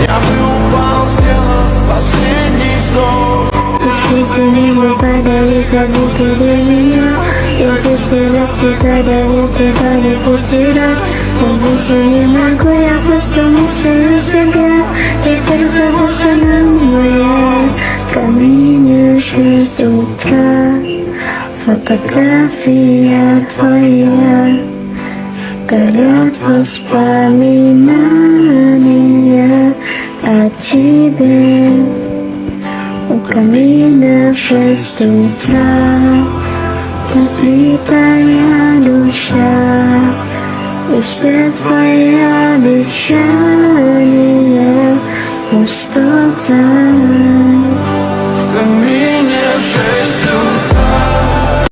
Я бы упал, сделав последний вздох. Спустя небо падали, как будто для меня. Я просто навсегда далеко дали потерять. Но больше не могу, я просто мыслю себя. Теперь твоя жена моя. В камине с утра фотография твоя. Горят воспоминания о тебе. У камина в 6 утра разбитая душа. И все твои обещания просто так.